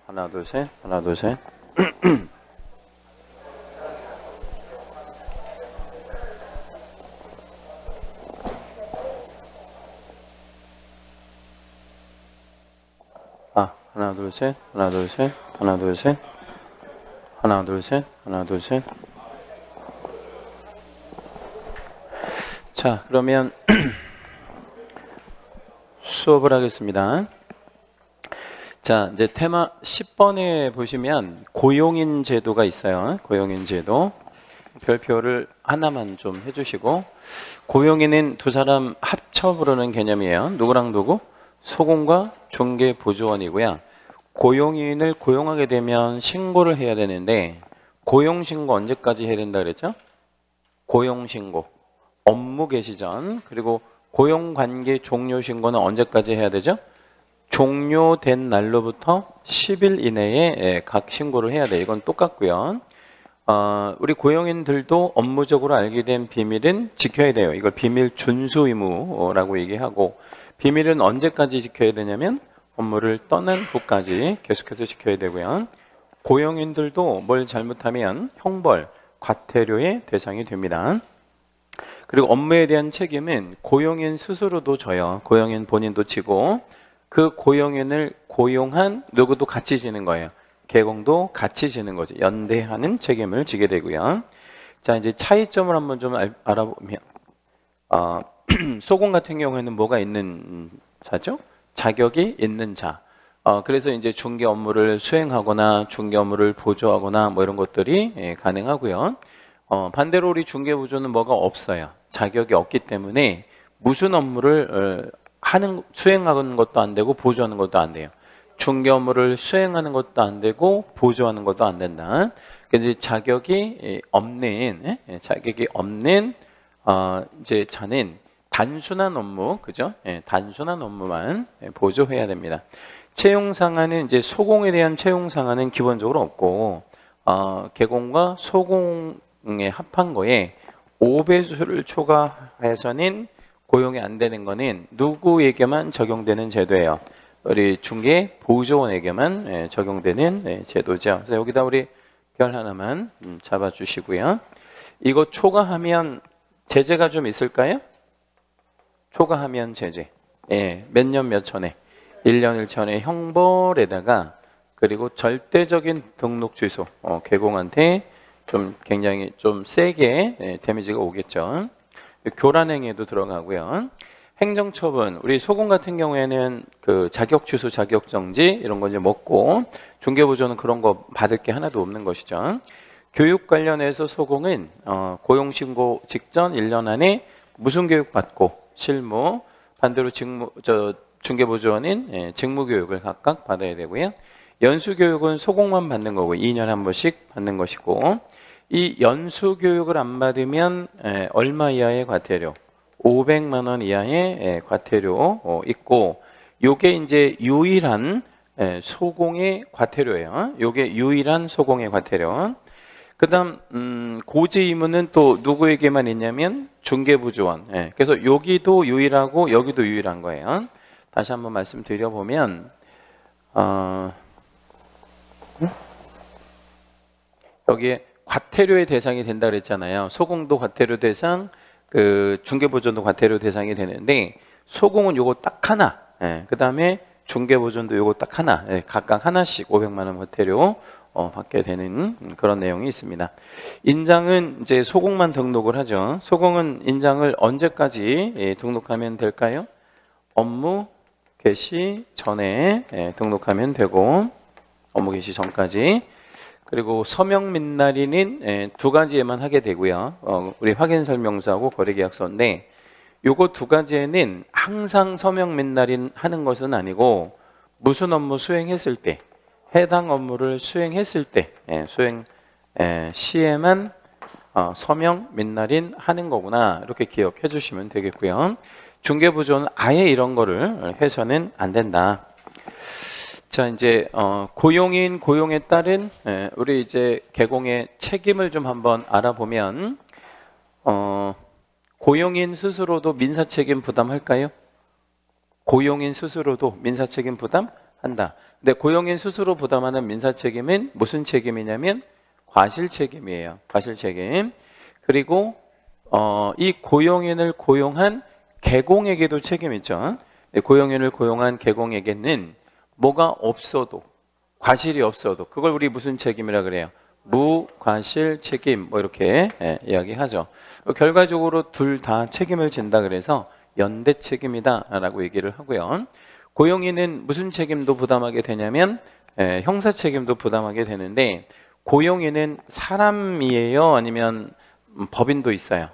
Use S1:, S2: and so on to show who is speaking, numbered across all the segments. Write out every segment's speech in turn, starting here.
S1: 하나, 둘, 셋. 하나, 둘, 셋. 하나, 둘, 셋. 하나, 둘, 셋. 하나, 둘, 셋. 하나, 둘, 셋. 하나, 둘, 셋. 자, 그러면 수업을 하겠습니다. 자, 이제 테마 10번에 보시면 고용인 제도가 있어요. 고용인 제도. 별표를 하나만 좀 해주시고, 고용인은 두 사람 합쳐 부르는 개념이에요. 누구랑 누구? 소공과 중개보조원이고요. 고용인을 고용하게 되면 신고를 해야 되는데, 고용신고 언제까지 해야 된다 그랬죠? 고용신고 업무 개시 전, 그리고 고용관계 종료신고는 언제까지 해야 되죠? 종료된 날로부터 10일 이내에 각 신고를 해야 돼요. 이건 똑같고요. 우리 고용인들도 업무적으로 알게 된 비밀은 지켜야 돼요. 이걸 비밀 준수 의무라고 얘기하고, 비밀은 언제까지 지켜야 되냐면 업무를 떠난 후까지 계속해서 지켜야 되고요. 고용인들도 뭘 잘못하면 형벌, 과태료의 대상이 됩니다. 그리고 업무에 대한 책임은 고용인 스스로도 져요. 고용인 본인도 지고, 그 고용인을 고용한 누구도 같이 지는 거예요. 개공도 같이 지는 거죠. 연대하는 책임을 지게 되고요. 자, 이제 차이점을 한번 좀 알아보면, 소공 같은 경우에는 뭐가 있는 자죠? 자격이 있는 자. 그래서 이제 중개 업무를 수행하거나 중개 업무를 보조하거나 뭐 이런 것들이 가능하고요. 반대로 우리 중개보조는 뭐가 없어요. 자격이 없기 때문에 무슨 업무를 수행하는 것도 안 되고 보조하는 것도 안 돼요. 중개 업무를 수행하는 것도 안 되고 보조하는 것도 안 된다. 그래서 자격이 없는 이제 자는 단순한 업무, 그죠? 단순한 업무만 보조해야 됩니다. 채용 상한은 이제 소공에 대한 채용 상한은 기본적으로 없고, 개공과 소공에 합한 거에 5배수를 초과해서는 고용이 안 되는 거는 누구에게만 적용되는 제도예요. 우리 중개 보조원에게만 적용되는 제도죠. 그래서 여기다 우리 별 하나만 잡아주시고요. 이거 초과하면 제재가 좀 있을까요? 초과하면 제재. 몇 년 몇 천에 1년 1천의 형벌에다가, 그리고 절대적인 등록 취소. 개공한테 좀 굉장히 좀 세게 데미지가 오겠죠. 교란행위에도 들어가고요. 행정처분, 우리 소공 같은 경우에는 그 자격 취소, 자격 정지 이런 거 이제 먹고, 중개보조는 그런 거 받을 게 하나도 없는 것이죠. 교육 관련해서 소공은 고용신고 직전 1년 안에 무슨 교육 받고 실무, 반대로 중개보조원은 직무교육을 각각 받아야 되고요. 연수교육은 소공만 받는 거고 2년에 한 번씩 받는 것이고, 이 연수교육을 안 받으면 얼마 이하의 과태료? 500만 원 이하의 과태료 있고, 요게 이제 유일한 소공의 과태료예요. 요게 유일한 소공의 과태료. 그다음 고지 의무는 또 누구에게만 있냐면 중개보조원. 그래서 여기도 유일하고 여기도 유일한 거예요. 다시 한번 말씀드려보면, 여기에 과태료의 대상이 된다 그랬잖아요. 소공도 과태료 대상, 그 중개보조도 과태료 대상이 되는데, 소공은 요거 딱 하나, 그 다음에 중개보조도 요거 딱 하나, 각각 하나씩 500만 원 과태료 받게 되는 그런 내용이 있습니다. 인장은 이제 소공만 등록을 하죠. 소공은 인장을 언제까지 등록하면 될까요? 업무 개시 전에 등록하면 되고, 업무 개시 전까지. 그리고 서명 민날인은 두 가지에만 하게 되고요. 우리 확인 설명서하고 거래계약서인데, 요거 두 가지에는 항상 서명 민날인 하는 것은 아니고, 무슨 업무 수행했을 때, 해당 업무를 수행했을 때 수행 시에만 서명 민날인 하는 거구나, 이렇게 기억해 주시면 되겠고요. 중개보조는 아예 이런 거를 해서는 안 된다. 자, 이제 고용인 고용에 따른 우리 이제 개공의 책임을 좀 한번 알아보면, 고용인 스스로도 민사책임 부담할까요? 고용인 스스로도 민사책임 부담 한다. 근데 고용인 스스로 부담하는 민사 책임은 무슨 책임이냐면 과실 책임이에요. 과실 책임. 그리고 이 고용인을 고용한 개공에게도 책임이 있죠. 고용인을 고용한 개공에게는 뭐가 없어도, 과실이 없어도 그걸 우리 무슨 책임이라 그래요? 무과실 책임, 뭐 이렇게 이야기하죠. 결과적으로 둘 다 책임을 진다 그래서 연대 책임이다라고 얘기를 하고요. 고용인은 무슨 책임도 부담하게 되냐면 형사 책임도 부담하게 되는데, 고용인은 사람이에요? 아니면 법인도 있어요?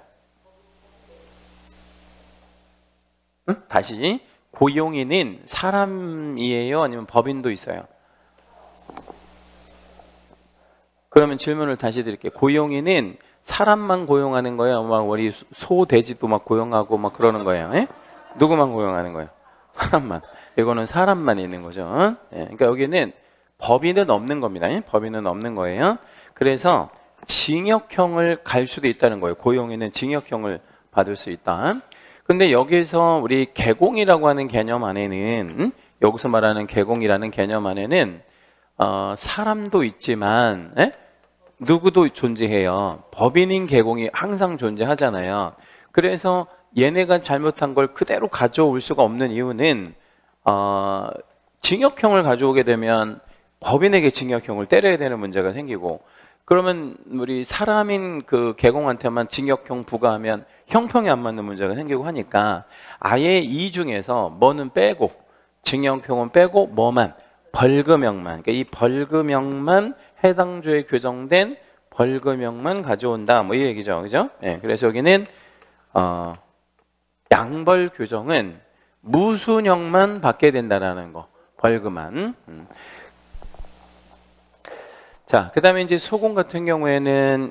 S1: 다시, 고용인은 사람이에요? 아니면 법인도 있어요? 그러면 질문을 다시 드릴게요. 고용인은 사람만 고용하는 거예요? 막 우리 소, 돼지도 막 고용하고 막 그러는 거예요? 예? 누구만 고용하는 거예요? 사람만. 이거는 사람만 있는 거죠. 예, 그러니까 여기는 법인은 없는 겁니다. 예? 법인은 없는 거예요. 그래서 징역형을 갈 수도 있다는 거예요. 고용인은 징역형을 받을 수 있다. 근데 여기서 우리 개공이라고 하는 개념 안에는, 여기서 말하는 개공이라는 개념 안에는 사람도 있지만 누구도 존재해요. 법인인 개공이 항상 존재하잖아요. 그래서 얘네가 잘못한 걸 그대로 가져올 수가 없는 이유는 징역형을 가져오게 되면 법인에게 징역형을 때려야 되는 문제가 생기고, 그러면 우리 사람인 그 개공한테만 징역형 부과하면 형평이 안 맞는 문제가 생기고 하니까 아예 이 중에서 뭐는 빼고, 징역형은 빼고 뭐만, 벌금형만, 그러니까 이 벌금형만 해당 주에 규정된 벌금형만 가져온다, 뭐 이 얘기죠, 그죠? 네, 그래서 여기는 양벌 규정은 무순형만 받게 된다라는 거, 벌금만. 자, 그다음에 이제 소공 같은 경우에는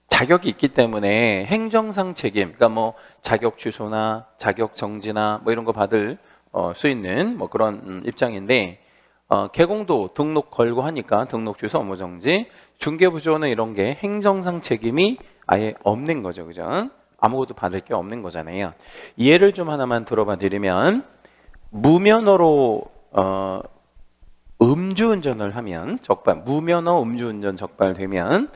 S1: 자격이 있기 때문에 행정상 책임, 그러니까 뭐 자격 취소나 자격 정지나 뭐 이런 거 받을 수 있는 뭐 그런 입장인데, 개공도 등록 걸고 하니까 등록 취소, 업무 정지, 중개부조는 이런 게 행정상 책임이 아예 없는 거죠, 그죠? 아무것도 받을 게 없는 거잖아요. 예를 좀 하나만 들어봐 드리면, 무면허로 음주운전을 하면 무면허 음주운전 적발되면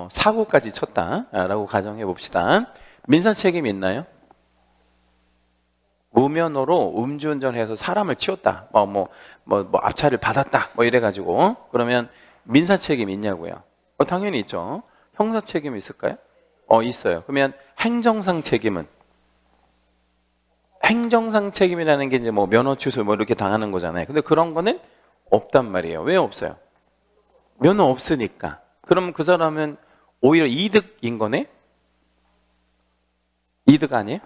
S1: 사고까지 쳤다라고 가정해 봅시다. 민사 책임이 있나요? 무면허로 음주운전해서 사람을 치웠다, 뭐 앞차를 받았다, 뭐 이래가지고, 그러면 민사 책임 있냐고요? 당연히 있죠. 형사 책임 있을까요? 있어요. 그러면 행정상 책임은? 행정상 책임이라는 게 이제 뭐 면허 취소 뭐 이렇게 당하는 거잖아요. 근데 그런 거는 없단 말이에요. 왜 없어요? 면허 없으니까. 그럼 그 사람은 오히려 이득인 거네? 이득 아니에요?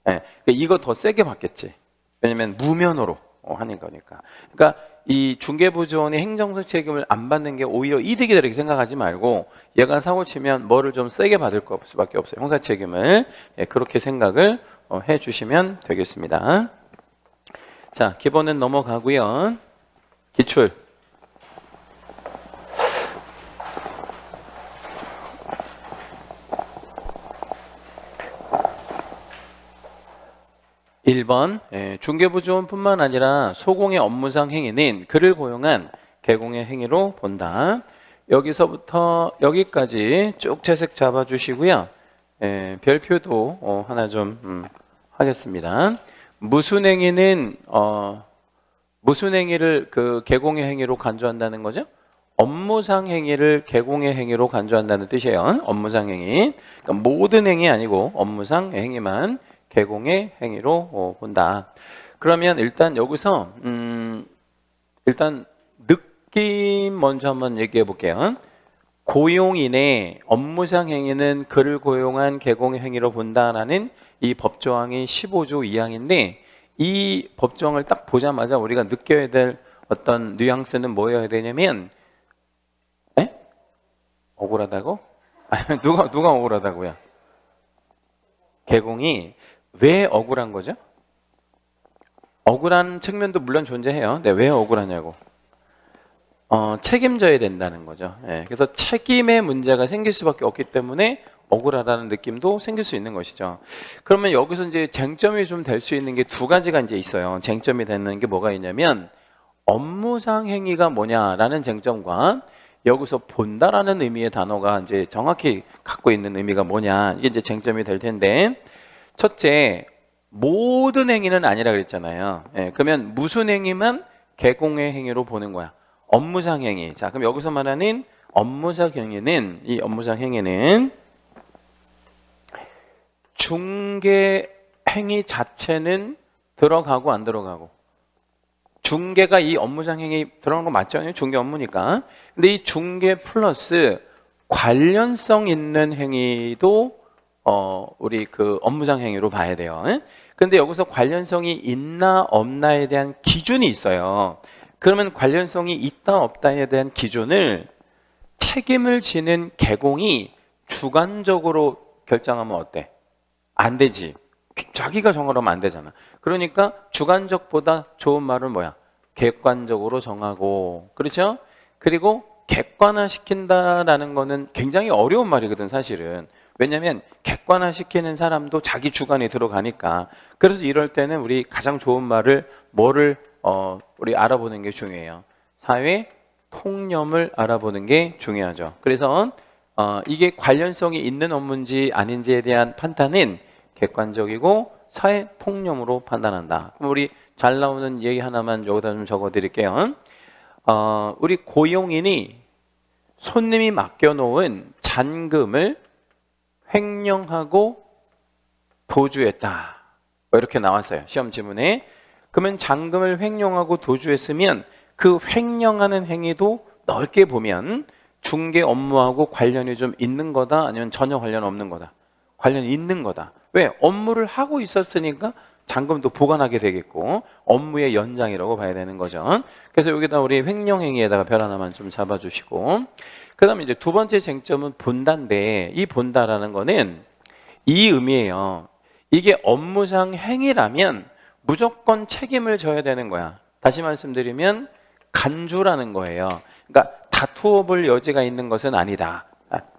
S1: 네. 이거 더 세게 받겠지. 왜냐면 무면허로 하는 거니까. 그러니까 이 중개부조원이 행정상 책임을 안 받는 게 오히려 이득이다 이렇게 생각하지 말고, 얘가 사고 치면 뭐를 좀 세게 받을 수밖에 없어요. 형사 책임을. 그렇게 생각을 해 주시면 되겠습니다. 자, 기본은 넘어가고요. 기출. 1번, 중개부조원뿐만 아니라 소공의 업무상 행위는 그를 고용한 개공의 행위로 본다. 여기서부터 여기까지 쭉 채색 잡아주시고요. 별표도 하나 좀 하겠습니다. 무슨 행위는 무슨 행위를 그 개공의 행위로 간주한다는 거죠? 업무상 행위를 개공의 행위로 간주한다는 뜻이에요. 업무상 행위. 그러니까 모든 행위 아니고 업무상 행위만 개공의 행위로 본다. 그러면 일단 여기서 일단 느낌 먼저 한번 얘기해 볼게요. 고용인의 업무상 행위는 그를 고용한 개공의 행위로 본다라는 이 법조항이 15조 2항인데, 이 법조항을 딱 보자마자 우리가 느껴야 될 어떤 뉘앙스는 뭐여야 되냐면, 억울하다고? 누가 억울하다고요? 개공이 왜 억울한 거죠? 억울한 측면도 물론 존재해요. 근데 왜 억울하냐고. 책임져야 된다는 거죠. 그래서 책임의 문제가 생길 수밖에 없기 때문에 억울하다는 느낌도 생길 수 있는 것이죠. 그러면 여기서 이제 쟁점이 좀 될 수 있는 게 두 가지가 이제 있어요. 쟁점이 되는 게 뭐가 있냐면 업무상 행위가 뭐냐라는 쟁점과 여기서 본다라는 의미의 단어가 이제 정확히 갖고 있는 의미가 뭐냐, 이게 이제 쟁점이 될 텐데, 첫째, 모든 행위는 아니라 그랬잖아요. 예, 그러면 무슨 행위만 개공의 행위로 보는 거야? 업무상 행위. 자, 그럼 여기서 말하는 업무상 행위는, 이 업무상 행위는 중개 행위 자체는 들어가고 안 들어가고, 중개가 이 업무상 행위 들어가는 거 맞죠? 중개 업무니까. 근데 이 중개 플러스 관련성 있는 행위도 우리 그 업무상 행위로 봐야 돼요. 근데 여기서 관련성이 있나 없나에 대한 기준이 있어요. 그러면 관련성이 있다 없다에 대한 기준을 책임을 지는 개공이 주관적으로 결정하면 어때? 안 되지. 자기가 정하면 안 되잖아. 그러니까 주관적보다 좋은 말은 뭐야? 객관적으로 정하고, 그렇죠? 그리고 객관화 시킨다라는 거는 굉장히 어려운 말이거든, 사실은. 왜냐하면 객관화 시키는 사람도 자기 주관이 들어가니까. 그래서 이럴 때는 우리 가장 좋은 말을 뭐를 우리 알아보는 게 중요해요. 사회 통념을 알아보는 게 중요하죠. 그래서 이게 관련성이 있는 업무인지 아닌지에 대한 판단은 객관적이고 사회 통념으로 판단한다. 그럼 우리 잘 나오는 얘기 하나만 여기다 좀 적어 드릴게요. 우리 고용인이 손님이 맡겨놓은 잔금을 횡령하고 도주했다. 이렇게 나왔어요. 시험 지문에. 그러면 잔금을 횡령하고 도주했으면 그 횡령하는 행위도 넓게 보면 중개 업무하고 관련이 좀 있는 거다, 아니면 전혀 관련 없는 거다? 관련이 있는 거다. 왜? 업무를 하고 있었으니까 잔금도 보관하게 되겠고 업무의 연장이라고 봐야 되는 거죠. 그래서 여기다 우리 횡령행위에다가 별 하나만 좀 잡아주시고, 그 다음에 이제 두 번째 쟁점은 본다인데, 이 본다라는 거는 이 의미예요. 이게 업무상 행위라면 무조건 책임을 져야 되는 거야. 다시 말씀드리면 간주라는 거예요. 그러니까 다투어 볼 여지가 있는 것은 아니다.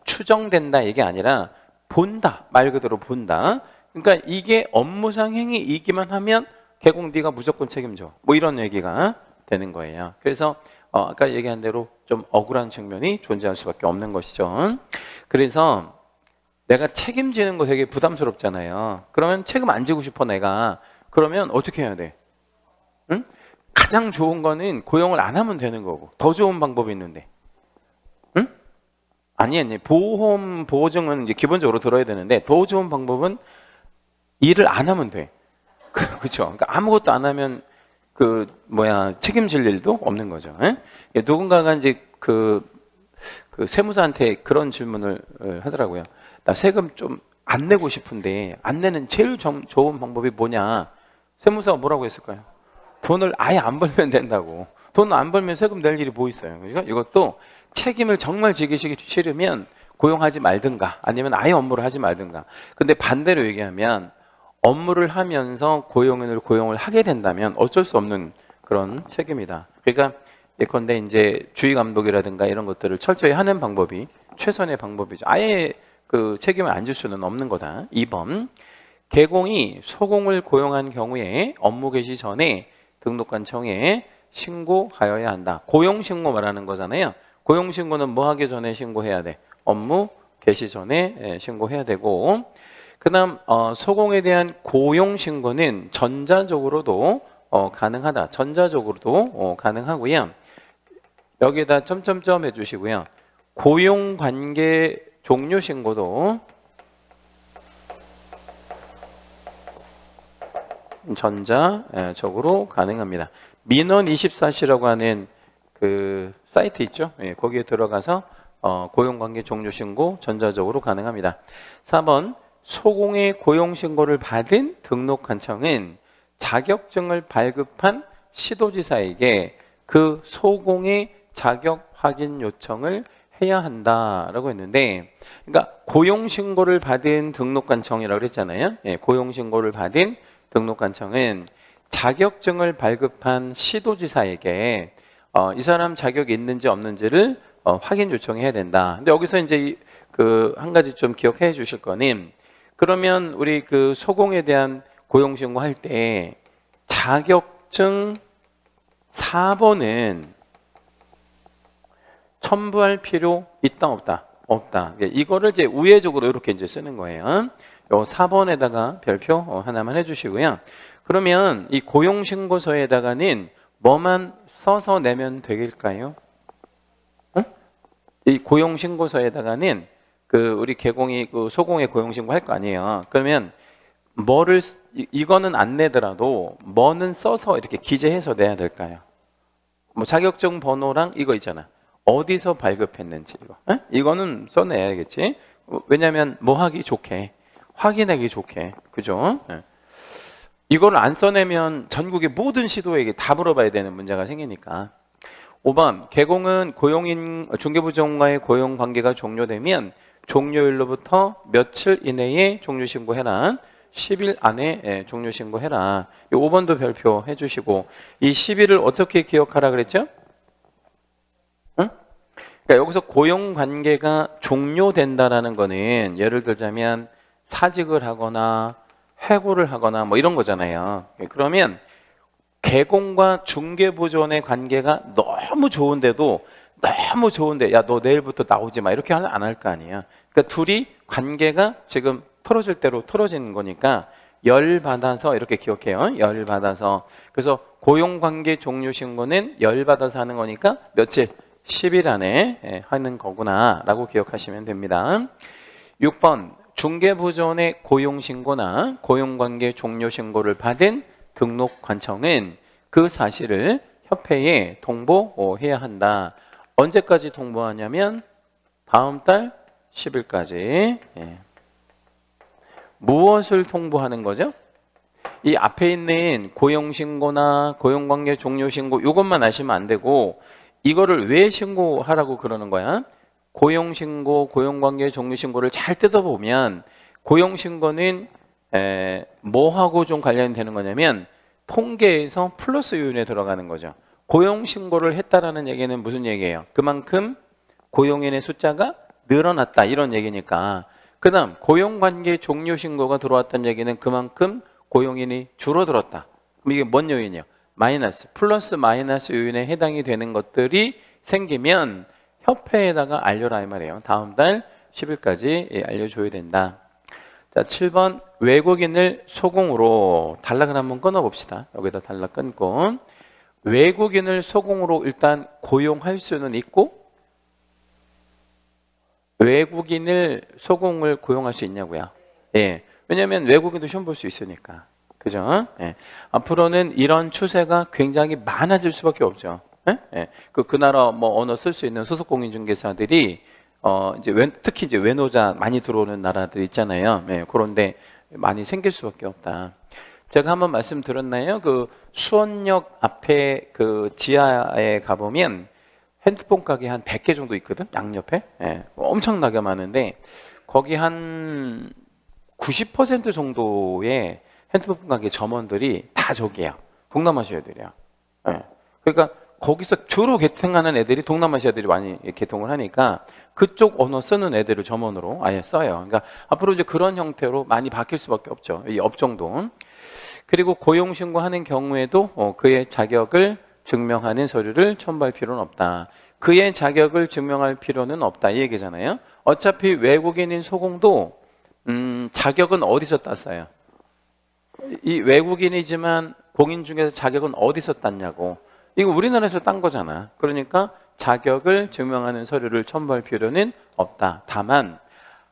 S1: 추정된다 이게 아니라 본다, 말 그대로 본다. 그러니까 이게 업무상 행위이기만 하면 개공 네가 무조건 책임져, 뭐 이런 얘기가 되는 거예요. 그래서 아까 얘기한 대로 좀 억울한 측면이 존재할 수밖에 없는 것이죠. 그래서 내가 책임지는 거 되게 부담스럽잖아요. 그러면 책임 안 지고 싶어 내가. 그러면 어떻게 해야 돼? 응? 가장 좋은 거는 고용을 안 하면 되는 거고, 더 좋은 방법이 있는데, 응? 아니 보험 보증은 이제 기본적으로 들어야 되는데 더 좋은 방법은 일을 안 하면 돼. 그렇죠? 그러니까 아무것도 안 하면 책임질 일도 없는 거죠. 예? 누군가가 이제 그 세무사한테 그런 질문을 하더라고요. 나 세금 좀 안 내고 싶은데 안 내는 제일 좋은 방법이 뭐냐? 세무사가 뭐라고 했을까요? 돈을 아예 안 벌면 된다고. 돈 안 벌면 세금 낼 일이 뭐 있어요? 그러니까 이것도 책임을 정말 지기 싫으면 고용하지 말든가, 아니면 아예 업무를 하지 말든가. 근데 반대로 얘기하면 업무를 하면서 고용을 하게 된다면 어쩔 수 없는 그런 책임이다. 그러니까 예컨대 이제 주의 감독이라든가 이런 것들을 철저히 하는 방법이 최선의 방법이죠. 아예 그 책임을 안 질 수는 없는 거다. 2번, 개공이 소공을 고용한 경우에 업무 개시 전에 등록관청에 신고하여야 한다. 고용신고 말하는 거잖아요. 고용신고는 뭐 하기 전에 신고해야 돼? 업무 개시 전에 신고해야 되고, 그 다음 소공에 대한 고용신고는 전자적으로도 가능하다. 전자적으로도 가능하고요. 여기에다 점점점 해주시고요. 고용관계 종료신고도 전자적으로 가능합니다. 민원24시라고 하는 그 사이트 있죠? 예, 거기에 들어가서 고용관계 종료신고 전자적으로 가능합니다. 4번, 소공의 고용신고를 받은 등록관청은 자격증을 발급한 시도지사에게 그 소공의 자격 확인 요청을 해야 한다라고 했는데, 그러니까 고용신고를 받은 등록관청이라고 그랬잖아요. 예, 고용신고를 받은 등록관청은 자격증을 발급한 시도지사에게 이 사람 자격이 있는지 없는지를 확인 요청해야 된다. 근데 여기서 이제 그 한 가지 좀 기억해 주실 거는, 그러면 우리 그 소공에 대한 고용 신고할 때 자격증 4번은 첨부할 필요 있다 없다? 없다. 이거를 이제 우회적으로 이렇게 이제 쓰는 거예요. 요 4번에다가 별표 하나만 해주시고요. 그러면 이 고용신고서에다가는 뭐만 써서 내면 되길까요? 응? 이 고용신고서에다가는 그 우리 개공이 그 소공의 고용신고 할 거 아니에요. 그러면 뭐를 이거는 안 내더라도 뭐는 써서 이렇게 기재해서 내야 될까요? 뭐 자격증 번호랑 이거 있잖아. 어디서 발급했는지 이거. 에? 이거는 써내야겠지. 왜냐하면 뭐 하기 좋게, 확인하기 좋게, 그죠? 에. 이걸 안 써내면 전국의 모든 시도에게 다 물어봐야 되는 문제가 생기니까. 5번, 개공은 고용인 중개부정과의 고용 관계가 종료되면 종료일로부터 며칠 이내에 종료 신고해라. 10일 안에 종료 신고해라. 이 5번도 별표 해주시고, 이 10일을 어떻게 기억하라 그랬죠? 응? 그러니까 여기서 고용 관계가 종료된다라는 거는 예를 들자면 사직을 하거나 해고를 하거나 뭐 이런 거잖아요. 그러면 개공과 중개부존의 관계가 너무 좋은데 야 너 내일부터 나오지 마 이렇게 안 할 거 아니야. 그러니까 둘이 관계가 지금 틀어질 대로 틀어지는 거니까 열 받아서 이렇게 기억해요. 열 받아서. 그래서 고용관계 종료 신고는 열 받아서 하는 거니까 며칠? 10일 안에 하는 거구나 라고 기억하시면 됩니다. 6번, 중개부존의 고용신고나 고용관계 종료 신고를 받은 등록관청은 그 사실을 협회에 통보해야 한다. 언제까지 통보하냐면 다음 달 10일까지. 무엇을 통보하는 거죠? 이 앞에 있는 고용신고나 고용관계 종료신고 이것만 아시면 안 되고 이거를 왜 신고하라고 그러는 거야? 고용신고, 고용관계 종료신고를 잘 뜯어보면 고용신고는 뭐하고 좀 관련이 되는 거냐면 통계에서 플러스 요인에 들어가는 거죠. 고용신고를 했다라는 얘기는 무슨 얘기예요? 그만큼 고용인의 숫자가 늘어났다 이런 얘기니까. 그 다음 고용관계 종료신고가 들어왔다는 얘기는 그만큼 고용인이 줄어들었다. 그럼 이게 뭔 요인이에요? 마이너스, 플러스 마이너스 요인에 해당이 되는 것들이 생기면 협회에다가 알려라 이 말이에요. 다음 달 10일까지 알려줘야 된다. 자, 7번 외국인을 소공으로 단락을 한번 끊어봅시다. 여기다 단락 끊고 외국인을 소공으로 일단 고용할 수는 있고 외국인을 소공을 고용할 수 있냐고요? 예. 왜냐하면 외국인도 시험 볼 수 있으니까. 그죠? 예. 앞으로는 이런 추세가 굉장히 많아질 수밖에 없죠. 예? 예. 그 나라 뭐 언어 쓸 수 있는 소속 공인중개사들이 이제 특히 이제 외노자 많이 들어오는 나라들 있잖아요. 예. 그런데 많이 생길 수밖에 없다. 제가 한번 말씀드렸나요? 그 수원역 앞에 그 지하에 가보면 핸드폰 가게 한 100개 정도 있거든, 양옆에. 예. 엄청나게 많은데 거기 한 90% 정도의 핸드폰 가게 점원들이 다 저기예요. 동남아시아 애들이야. 예. 그러니까 거기서 주로 개통하는 애들이 동남아시아 애들이 많이 개통을 하니까 그쪽 언어 쓰는 애들을 점원으로 아예 써요. 그러니까 앞으로 이제 그런 형태로 많이 바뀔 수밖에 없죠. 이 업종도. 그리고 고용신고하는 경우에도 그의 자격을 증명하는 서류를 첨부할 필요는 없다. 그의 자격을 증명할 필요는 없다 이 얘기잖아요. 어차피 외국인인 소공도 자격은 어디서 땄어요? 이 외국인이지만 공인중개사 자격은 어디서 땄냐고. 이거 우리나라에서 딴 거잖아. 그러니까 자격을 증명하는 서류를 첨부할 필요는 없다. 다만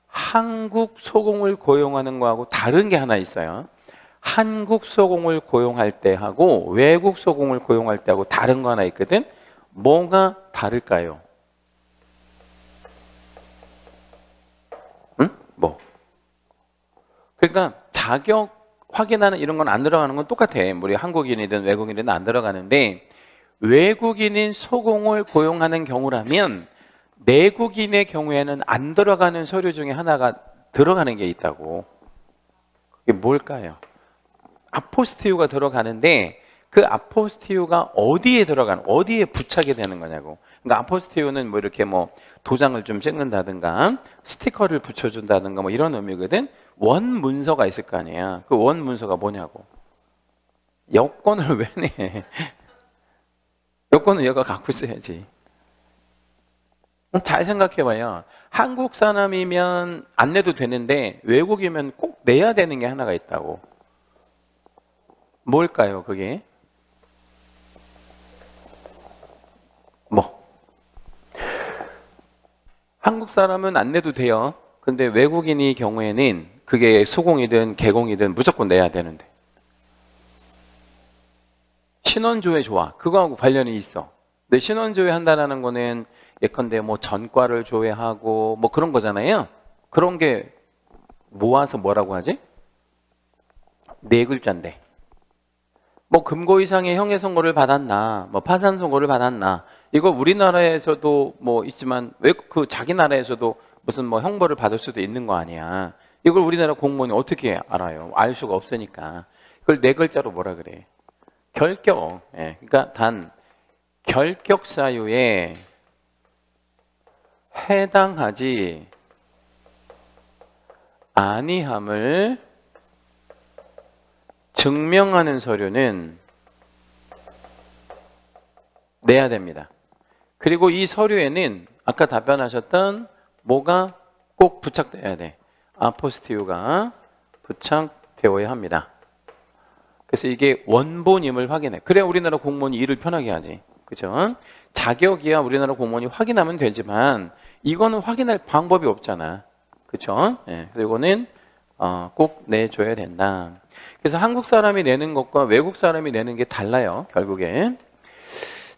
S1: 한국 소공을 고용하는 거하고 다른 게 하나 있어요. 한국 소공을 고용할 때 하고 외국 소공을 고용할 때하고 다른 거 하나 있거든. 뭐가 다를까요? 응? 뭐? 그러니까 자격 확인하는 이런 건 안 들어가는 건 똑같아. 우리 한국인이든 외국인이든 안 들어가는데 외국인인 소공을 고용하는 경우라면 내국인의 경우에는 안 들어가는 서류 중에 하나가 들어가는 게 있다고. 그게 뭘까요? 아포스티유가 들어가는데 그 아포스티유가 어디에 부착이 되는 거냐고. 그러니까 아포스티오는 뭐 이렇게 뭐 도장을 좀 찍는다든가 스티커를 붙여준다든가 뭐 이런 의미거든. 원 문서가 있을 거 아니야. 그 원 문서가 뭐냐고. 여권을 왜 내? 여권은 얘가 갖고 있어야지. 잘 생각해봐요. 한국 사람이면 안 내도 되는데 외국이면 꼭 내야 되는 게 하나가 있다고. 뭘까요, 그게? 뭐? 한국 사람은 안 내도 돼요. 근데 외국인의 경우에는 그게 수공이든 개공이든 무조건 내야 되는데. 신원조회 좋아. 그거하고 관련이 있어. 근데 신원조회 한다는 거는 예컨대 뭐 전과를 조회하고 뭐 그런 거잖아요. 그런 게 모아서 뭐라고 하지? 네 글자인데. 뭐 금고 이상의 형의 선고를 받았나, 뭐 파산 선고를 받았나. 이거 우리나라에서도 뭐 있지만 왜 그 자기 나라에서도 무슨 뭐 형벌을 받을 수도 있는 거 아니야. 이걸 우리나라 공무원이 어떻게 알아요? 알 수가 없으니까. 그걸 네 글자로 뭐라 그래? 결격. 예, 그러니까 단 결격 사유에 해당하지 아니함을 증명하는 서류는 내야 됩니다. 그리고 이 서류에는 아까 답변하셨던 뭐가 꼭 부착돼야 돼. 아포스티유가 부착되어야 합니다. 그래서 이게 원본임을 확인해. 그래야 우리나라 공무원이 일을 편하게 하지. 그죠? 자격이야 우리나라 공무원이 확인하면 되지만 이거는 확인할 방법이 없잖아. 그죠? 예, 그리고 이거는 꼭 내줘야 된다. 그래서 한국 사람이 내는 것과 외국 사람이 내는 게 달라요. 결국에.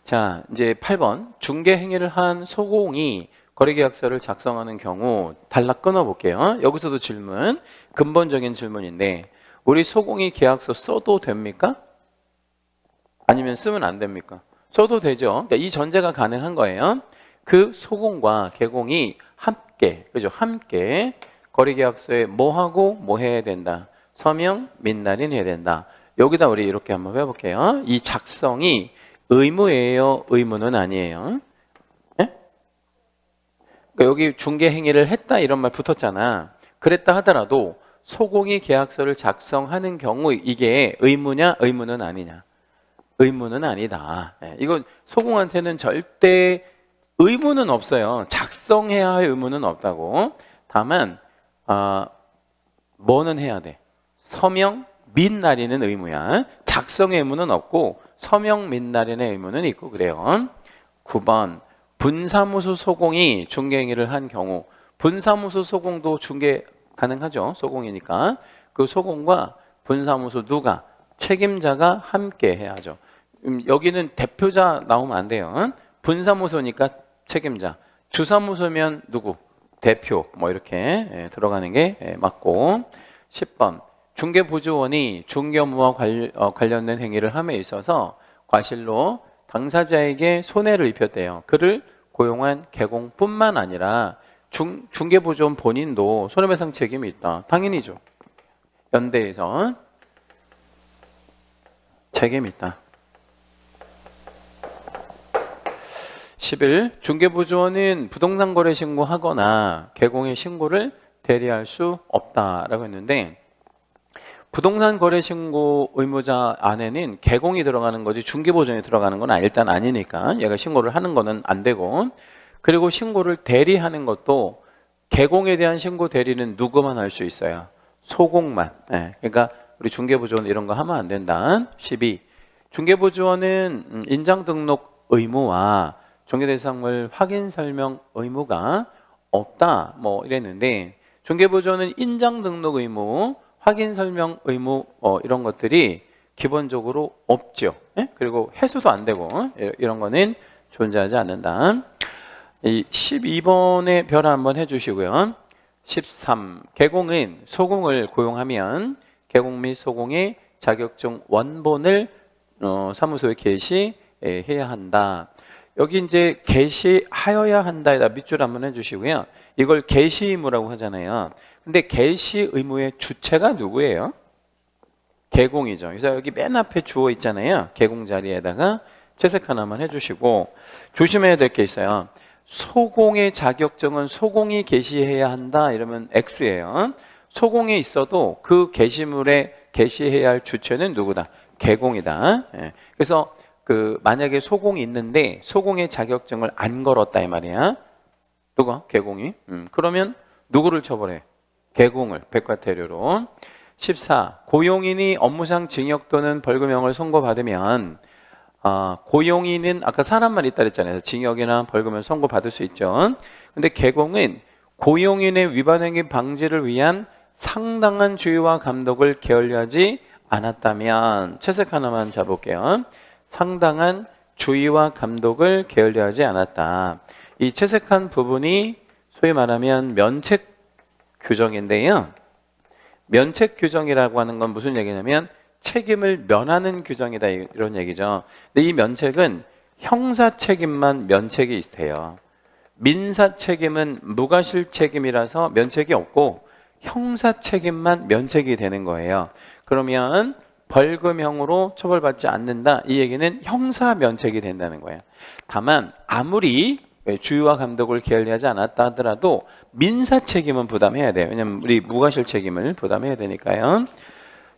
S1: 자, 이제 8번. 중개 행위를 한 소공이 거래계약서를 작성하는 경우 달라 끊어볼게요. 여기서도 질문. 근본적인 질문인데 우리 소공이 계약서 써도 됩니까? 아니면 쓰면 안 됩니까? 써도 되죠. 그러니까 이 전제가 가능한 거예요. 그 소공과 개공이 함께, 그죠? 함께 거래계약서에 뭐 하고 뭐 해야 된다. 서명 및 날인해야 된다. 여기다 우리 이렇게 한번 해볼게요. 이 작성이 의무예요? 의무는 아니에요? 네? 그러니까 여기 중개 행위를 했다 이런 말 붙었잖아. 그랬다 하더라도 소공이 계약서를 작성하는 경우 이게 의무냐 의무는 아니냐? 의무는 아니다. 네, 이건 소공한테는 절대 의무는 없어요. 작성해야 할 의무는 없다고. 다만 뭐는 해야 돼? 서명 및 날인은 의무야. 작성의 의무는 없고 서명 및 날인의 의무는 있고 그래요. 9번 분사무소 소공이 중개행위를 한 경우 분사무소 소공도 중개 가능하죠. 소공이니까. 그 소공과 분사무소 누가? 책임자가 함께 해야죠. 여기는 대표자 나오면 안 돼요. 분사무소니까 책임자. 주사무소면 누구? 대표. 뭐 이렇게 들어가는 게 맞고. 10번 중개보조원이 중개업무와 관련된 행위를 함에 있어서 과실로 당사자에게 손해를 입혔대요. 그를 고용한 개공뿐만 아니라 중개보조원 본인도 손해배상 책임이 있다. 당연히죠. 연대에서 책임이 있다. 11. 중개보조원은 부동산 거래 신고하거나 개공의 신고를 대리할 수 없다라고 했는데 부동산 거래 신고 의무자 안에는 개공이 들어가는 거지 중개보조원이 들어가는 건 일단 아니니까 얘가 신고를 하는 거는 안 되고 그리고 신고를 대리하는 것도 개공에 대한 신고 대리는 누구만 할 수 있어요? 소공만. 네. 그러니까 우리 중개보조원 이런 거 하면 안 된다. 12. 중개보조원은 인장 등록 의무와 중개대상물 확인 설명 의무가 없다. 뭐 이랬는데 중개보조원은 인장 등록 의무, 확인 설명 의무 이런 것들이 기본적으로 없죠. 네? 그리고 해소도 안 되고 이런 거는 존재하지 않는다. 이 12번의 별 한번 해주시고요. 13. 개공은 소공을 고용하면 개공 및 소공의 자격증 원본을 사무소에 게시해야 한다. 여기 이제 게시하여야 한다에다 밑줄 한번 해주시고요. 이걸 게시 의무라고 하잖아요. 근데 게시 의무의 주체가 누구예요? 개공이죠. 그래서 여기 맨 앞에 주어 있잖아요. 개공 자리에다가 채색 하나만 해주시고 조심해야 될 게 있어요. 소공의 자격증은 소공이 게시해야 한다 이러면 X예요. 소공에 있어도 그 게시물에 게시해야 할 주체는 누구다? 개공이다. 예. 그래서 만약에 소공이 있는데 소공의 자격증을 안 걸었다 이 말이야. 누가? 개공이. 그러면 누구를 처벌해? 개공을 백과태료로. 14. 고용인이 업무상 징역 또는 벌금형을 선고받으면 고용인은 아까 사람만 있다 그랬잖아요. 징역이나 벌금을 선고받을 수 있죠. 근데 개공은 고용인의 위반 행위 방지를 위한 상당한 주의와 감독을 게을리하지 않았다면 채색 하나만 잡을게요. 상당한 주의와 감독을 게을리하지 않았다. 이 채색한 부분이 소위 말하면 면책 규정인데요. 면책 규정이라고 하는 건 무슨 얘기냐면 책임을 면하는 규정이다 이런 얘기죠. 근데 이 면책은 형사 책임만 면책이 돼요. 민사 책임은 무과실 책임이라서 면책이 없고 형사 책임만 면책이 되는 거예요. 그러면 벌금형으로 처벌받지 않는다. 이 얘기는 형사 면책이 된다는 거예요. 다만 아무리 주의와 감독을 게을리하지 않았다 하더라도 민사 책임은 부담해야 돼요. 왜냐하면 우리 무과실 책임을 부담해야 되니까요.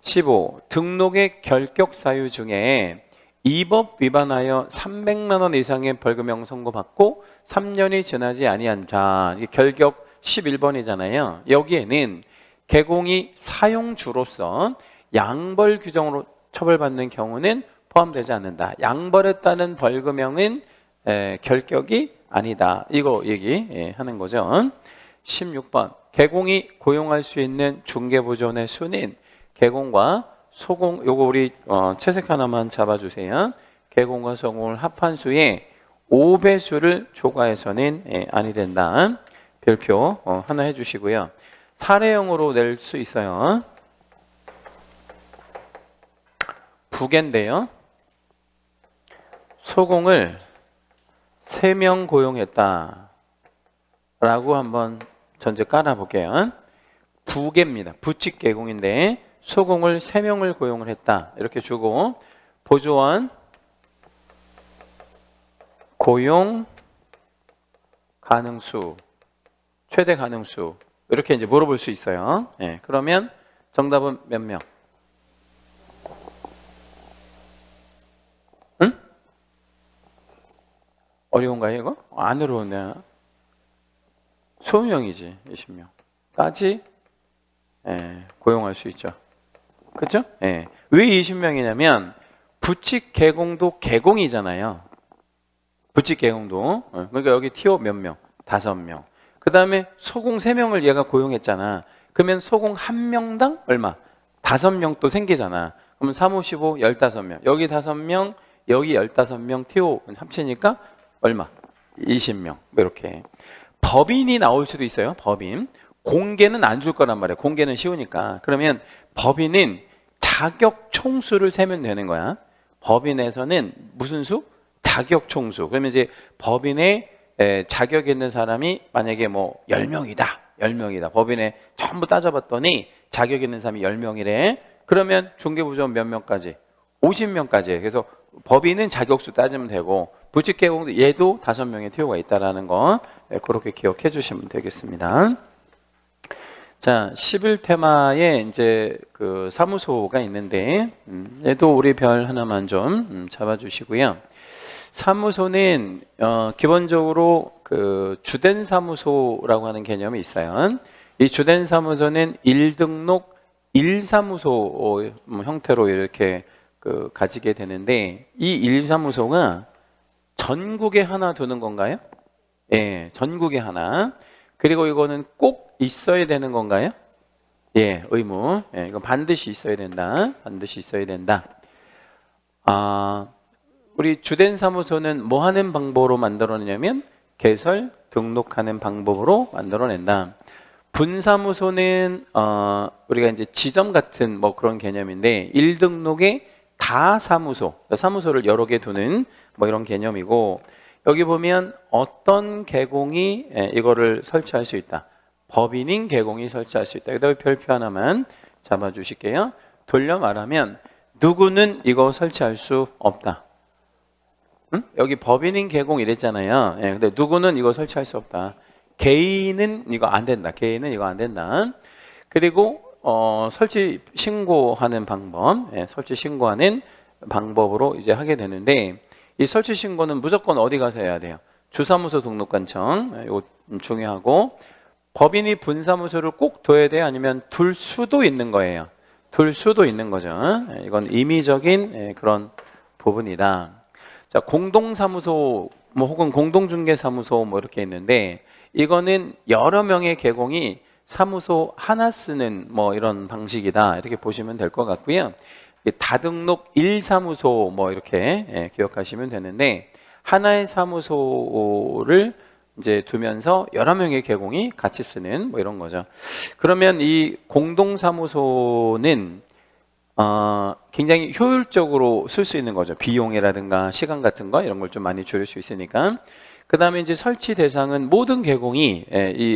S1: 15. 등록의 결격 사유 중에 이 법 위반하여 300만 원 이상의 벌금형 선고받고 3년이 지나지 아니한 자. 결격 11번이잖아요. 여기에는 개공이 사용주로서 양벌 규정으로 처벌받는 경우는 포함되지 않는다. 양벌에 따른 벌금형은 결격이 아니다. 이거 얘기하는 거죠. 16번. 개공이 고용할 수 있는 중개보존의 수는 개공과 소공, 요거 우리 채색 하나만 잡아주세요. 개공과 소공을 합한 수의 5배수를 초과해서는 아니 된다. 별표 하나 해주시고요. 사례형으로 낼 수 있어요. 부계인데요. 소공을 3명 고용했다 라고 한번 전제 깔아볼게요. 부계입니다. 부칙 개공인데 소공을 3명을 고용을 했다 이렇게 주고 보조원 고용 가능수 최대 가능수 이렇게 이제 물어볼 수 있어요. 예, 그러면 정답은 몇 명? 응? 어려운가요 이거? 안 어려운데 20명이지 20명까지 고용할 수 있죠. 그렇죠? 왜 20명이냐면 부칙 개공도 개공이잖아요. 부칙 개공도. 그러니까 여기 TO 몇 명? 5명. 그 다음에 소공 3명을 얘가 고용했잖아. 그러면 소공 1명당 얼마? 5명 또 생기잖아. 그러면 3, 5, 15, 15명. 여기 5명, 여기 15명 TO 합치니까 얼마? 20명. 이렇게. 법인이 나올 수도 있어요. 법인. 공개는 안 줄 거란 말이에요. 공개는 쉬우니까. 그러면 법인은 자격 총수를 세면 되는 거야. 법인에서는 무슨 수? 자격 총수. 그러면 이제 법인에 자격 있는 사람이 만약에 뭐 10명이다. 10명이다. 법인에 전부 따져봤더니 자격 있는 사람이 10명이래. 그러면 중개부조원 몇 명까지? 50명까지. 그래서 법인은 자격수 따지면 되고 부칙개공도 얘도 5명의 TO가 있다라는 거 그렇게 기억해 주시면 되겠습니다. 자, 11테마에 이제 그 사무소가 있는데 얘도 우리 별 하나만 좀 잡아주시고요. 사무소는 기본적으로 그 주된 사무소라고 하는 개념이 있어요. 이 주된 사무소는 1등록 1사무소 형태로 이렇게 가지게 되는데 이 1사무소가 전국에 하나 두는 건가요? 예, 전국에 하나. 그리고 이거는 꼭 있어야 되는 건가요? 예, 의무. 예, 이건 반드시 있어야 된다. 반드시 있어야 된다. 우리 주된 사무소는 뭐 하는 방법으로 만들어내냐면 개설, 등록하는 방법으로 만들어낸다. 분사무소는 우리가 이제 지점 같은 뭐 그런 개념인데 1등록에 다 사무소를 여러 개 두는 뭐 이런 개념이고 여기 보면 어떤 개공이 이거를 설치할 수 있다. 법인인 개공이 설치할 수 있다. 여기다 별표 하나만 잡아주실게요. 돌려 말하면 누구는 이거 설치할 수 없다. 응? 여기 법인인 개공 이랬잖아요. 예, 근데 누구는 이거 설치할 수 없다. 개인은 이거 안 된다. 개인은 이거 안 된다. 그리고 설치 신고하는 방법, 예, 설치 신고하는 방법으로 이제 하게 되는데 이 설치 신고는 무조건 어디 가서 해야 돼요? 주사무소 등록관청. 예, 이거 중요하고 법인이 분사무소를 꼭 둬야 돼요? 아니면 둘 수도 있는 거예요? 둘 수도 있는 거죠. 예, 이건 임의적인 예, 그런 부분이다. 자, 공동사무소 뭐 혹은 공동중개사무소 뭐 이렇게 있는데 이거는 여러 명의 개공이 사무소 하나 쓰는 뭐 이런 방식이다 이렇게 보시면 될 것 같고요. 다등록 1사무소 뭐 이렇게 예, 기억하시면 되는데 하나의 사무소를 이제 두면서 여러 명의 개공이 같이 쓰는 뭐 이런 거죠. 그러면 이 공동사무소는 굉장히 효율적으로 쓸 수 있는 거죠. 비용이라든가 시간 같은 거 이런 걸 좀 많이 줄일 수 있으니까. 그 다음에 이제 설치 대상은 모든 개공이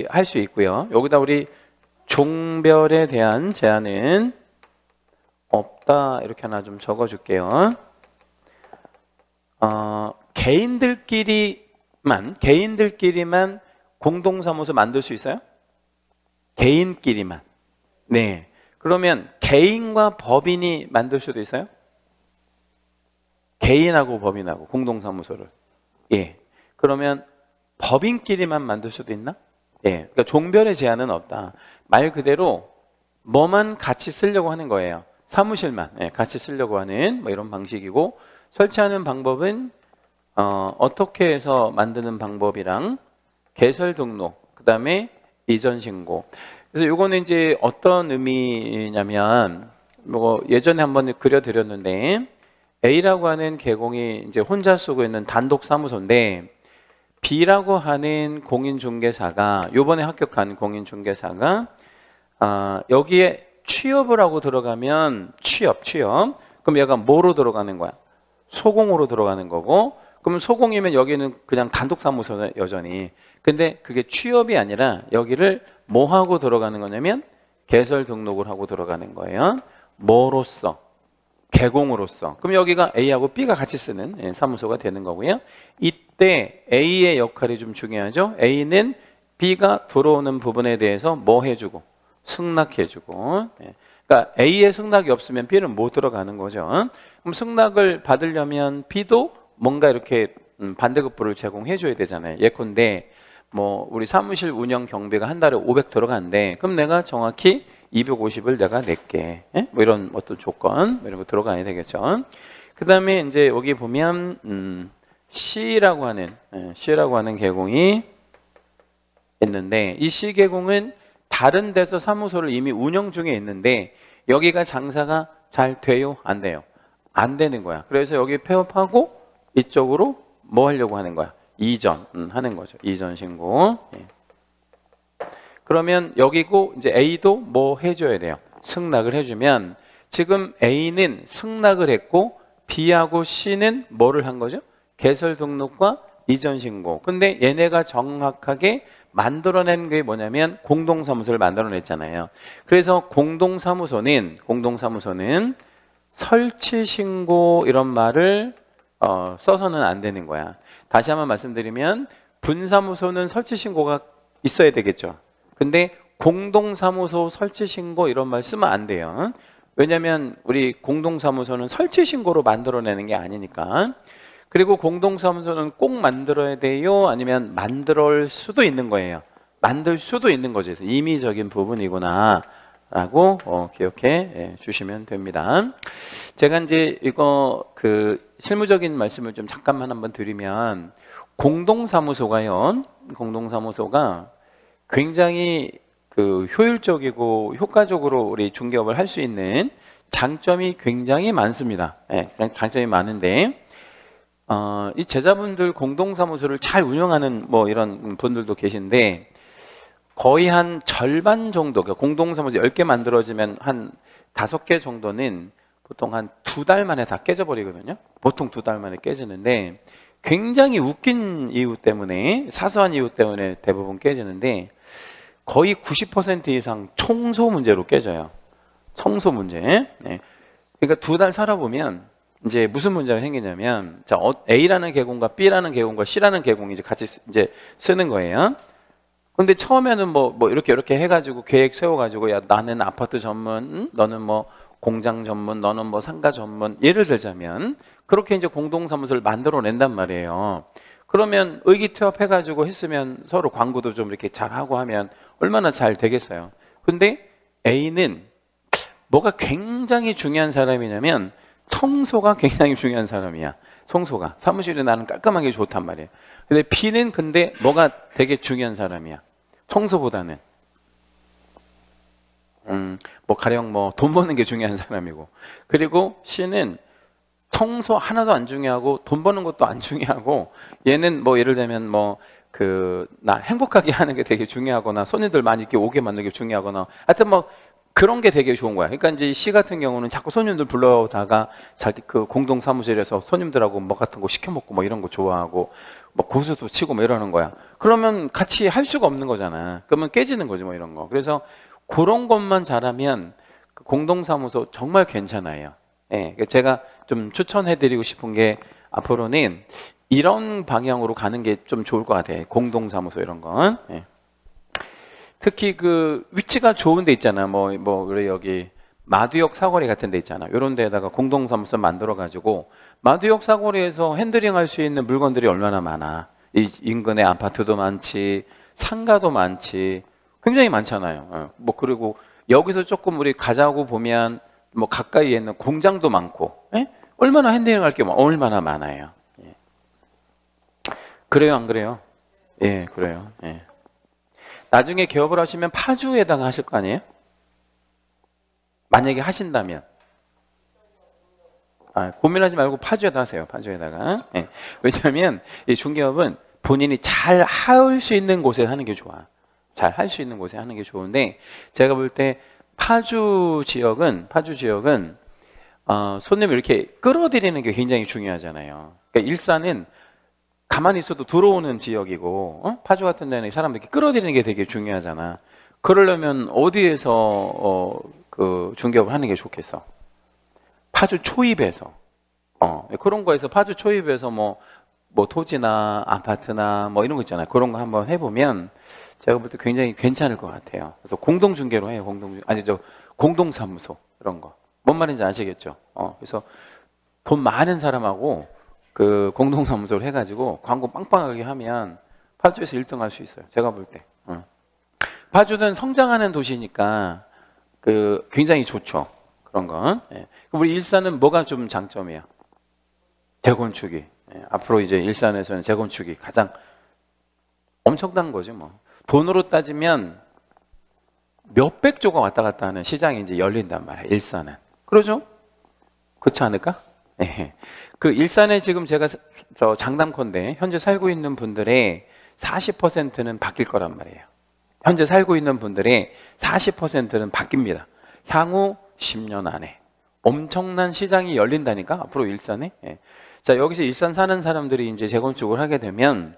S1: 할 수 있고요. 여기다 우리 종별에 대한 제한은 없다 이렇게 하나 좀 적어줄게요. 개인들끼리만 공동사무소 만들 수 있어요? 개인끼리만. 네. 그러면 개인과 법인이 만들 수도 있어요? 개인하고 법인하고 공동사무소를. 예. 그러면 법인끼리만 만들 수도 있나? 예. 그러니까 종별의 제한은 없다. 말 그대로 뭐만 같이 쓰려고 하는 거예요. 사무실만 같이 쓰려고 하는 뭐 이런 방식이고 설치하는 방법은 어떻게 해서 만드는 방법이랑 개설 등록, 그 다음에 이전 신고. 그래서 이거는 이제 어떤 의미냐면 뭐 예전에 한번 그려드렸는데 A라고 하는 개공이 이제 혼자 쓰고 있는 단독 사무소인데 B라고 하는 공인중개사가 요번에 합격한 공인중개사가 여기에 취업을 하고 들어가면 취업 그럼 얘가 뭐로 들어가는 거야? 소공으로 들어가는 거고 그러면 소공이면 여기는 그냥 단독 사무소는 여전히 근데 그게 취업이 아니라 여기를 뭐 하고 들어가는 거냐면 개설 등록을 하고 들어가는 거예요. 뭐로써? 개공으로서. 그럼 여기가 A하고 B가 같이 쓰는 사무소가 되는 거고요. 이때 A의 역할이 좀 중요하죠. A는 B가 들어오는 부분에 대해서 뭐 해주고 승낙해주고. 그러니까 A의 승낙이 없으면 B는 못 들어가는 거죠. 그럼 승낙을 받으려면 B도 뭔가 이렇게 반대급부를 제공해줘야 되잖아요. 예컨대 뭐 우리 사무실 운영 경비가 한 달에 500 들어간대. 그럼 내가 정확히 250을 내가 낼게. 뭐 이런 어떤 조건, 뭐 이런 거 들어가야 되겠죠. 그 다음에 이제 여기 보면 C라고 하는 개공이 있는데 이 C 개공은 다른 데서 사무소를 이미 운영 중에 있는데 여기가 장사가 잘 돼요? 안 돼요? 안 되는 거야. 그래서 여기 폐업하고 이쪽으로 뭐 하려고 하는 거야? 이전 하는 거죠. 이전 신고. 그러면 여기고 이제 A도 뭐 해줘야 돼요? 승낙을 해주면 지금 A는 승낙을 했고 B하고 C는 뭐를 한 거죠? 개설 등록과 이전 신고. 근데 얘네가 정확하게 만들어낸 게 뭐냐면 공동사무소를 만들어냈잖아요. 그래서 공동사무소는 설치 신고 이런 말을 써서는 안 되는 거야. 다시 한번 말씀드리면 분사무소는 설치 신고가 있어야 되겠죠. 근데 공동사무소 설치 신고 이런 말 쓰면 안 돼요. 왜냐하면 우리 공동사무소는 설치 신고로 만들어내는 게 아니니까. 그리고 공동사무소는 꼭 만들어야 돼요? 아니면 만들 수도 있는 거예요. 만들 수도 있는 거죠. 그래서 임의적인 부분이구나 라고 기억해 주시면 됩니다. 제가 이제 이거 실무적인 말씀을 좀 잠깐만 한번 드리면 공동사무소가 굉장히 효율적이고 효과적으로 우리 중개업을 할 수 있는 장점이 굉장히 많습니다. 장점이 많은데 이 제자분들 공동사무소를 잘 운영하는 뭐 이런 분들도 계신데 거의 한 절반 정도, 공동사무소 10개 만들어지면 한 5개 정도는 보통 한 2달 만에 다 깨져버리거든요. 보통 2달 만에 깨지는데 굉장히 웃긴 이유 때문에, 사소한 이유 때문에 대부분 깨지는데 거의 90% 이상 청소 문제로 깨져요. 청소 문제. 그러니까 2달 살아보면 이제 무슨 문제가 생기냐면, 자, A라는 계공과 B라는 계공과 C라는 계공이 이제 같이 이제 쓰는 거예요. 근데 처음에는 뭐 이렇게 해가지고 계획 세워가지고, 야, 나는 아파트 전문, 너는 뭐 공장 전문, 너는 뭐 상가 전문, 예를 들자면 그렇게 이제 공동사무소를 만들어낸단 말이에요. 그러면 의기투합해가지고 했으면 서로 광고도 좀 이렇게 잘하고 하면 얼마나 잘 되겠어요. 근데 A는 뭐가 굉장히 중요한 사람이냐면 청소가 굉장히 중요한 사람이야. 청소가. 사무실에 나는 깔끔한 게 좋단 말이에요. 근데 B는 근데 뭐가 되게 중요한 사람이야. 청소보다는. 뭐 가령 뭐 돈 버는 게 중요한 사람이고. 그리고 C는 청소 하나도 안 중요하고 돈 버는 것도 안 중요하고, 얘는 뭐 예를 들면 뭐 나 행복하게 하는 게 되게 중요하거나 손님들 많이 이렇게 오게 만드는 게 중요하거나, 하여튼 뭐 그런 게 되게 좋은 거야. 그러니까 이제 C 같은 경우는 자꾸 손님들 불러다가 자기 그 공동 사무실에서 손님들하고 뭐 같은 거 시켜 먹고 뭐 이런 거 좋아하고 뭐 고수도 치고 뭐 이러는 거야. 그러면 같이 할 수가 없는 거잖아. 그러면 깨지는 거지 뭐 이런 거. 그래서 그런 것만 잘하면 그 공동 사무소 정말 괜찮아요. 예, 제가 좀 추천해드리고 싶은 게 앞으로는 이런 방향으로 가는 게 좀 좋을 것 같아요. 공동사무소 이런 건. 예. 특히 그 위치가 좋은 데 있잖아. 그래 여기 마두역 사거리 같은 데 있잖아. 이런 데에다가 공동사무소 만들어가지고 마두역 사거리에서 핸들링 할 수 있는 물건들이 얼마나 많아. 이 인근에 아파트도 많지, 상가도 많지, 굉장히 많잖아요. 뭐 그리고 여기서 조금 우리 가자고 보면 뭐 가까이에 있는 공장도 많고, 예? 얼마나 핸들링 할 게 얼마나 많아요. 예. 그래요, 안 그래요? 예, 그래요. 예. 나중에 개업을 하시면 파주에다가 하실 거 아니에요? 만약에 하신다면. 고민하지 말고 파주에다 하세요. 파주에다가. 예. 왜냐하면 이 중개업은 본인이 잘 할 수 있는 곳에 하는 게 좋아. 잘 할 수 있는 곳에 하는 게 좋은데, 제가 볼 때 파주 지역은 손님을 이렇게 끌어들이는 게 굉장히 중요하잖아요. 그러니까 일산은 가만히 있어도 들어오는 지역이고, 파주 같은 데는 사람들 이렇게 끌어들이는 게 되게 중요하잖아. 그러려면 어디에서 그 중개업을 하는 게 좋겠어? 파주 초입에서. 그런 거에서 파주 초입에서 뭐 토지나 아파트나 뭐 이런 거 있잖아요. 그런 거 한번 해보면 제가 볼 때 굉장히 괜찮을 것 같아요. 그래서 공동중개로 해요. 공동사무소 이런 거. 뭔 말인지 아시겠죠? 그래서 돈 많은 사람하고 그 공동사무소를 해가지고 광고 빵빵하게 하면 파주에서 1등 할 수 있어요. 제가 볼 때. 파주는 성장하는 도시니까 그 굉장히 좋죠. 그런 건. 예. 우리 일산은 뭐가 좀 장점이에요? 재건축이. 예. 앞으로 이제 일산에서는 재건축이 가장 엄청난 거죠, 뭐. 돈으로 따지면 몇백 조가 왔다 갔다 하는 시장이 이제 열린단 말이에요, 일산은. 그러죠? 그렇지 않을까? 예. 그 일산에 지금 제가 장담컨대 현재 살고 있는 분들의 40%는 바뀔 거란 말이에요. 현재 살고 있는 분들의 40%는 바뀝니다. 향후 10년 안에 엄청난 시장이 열린다니까, 앞으로 일산에. 예. 자, 여기서 일산 사는 사람들이 이제 재건축을 하게 되면,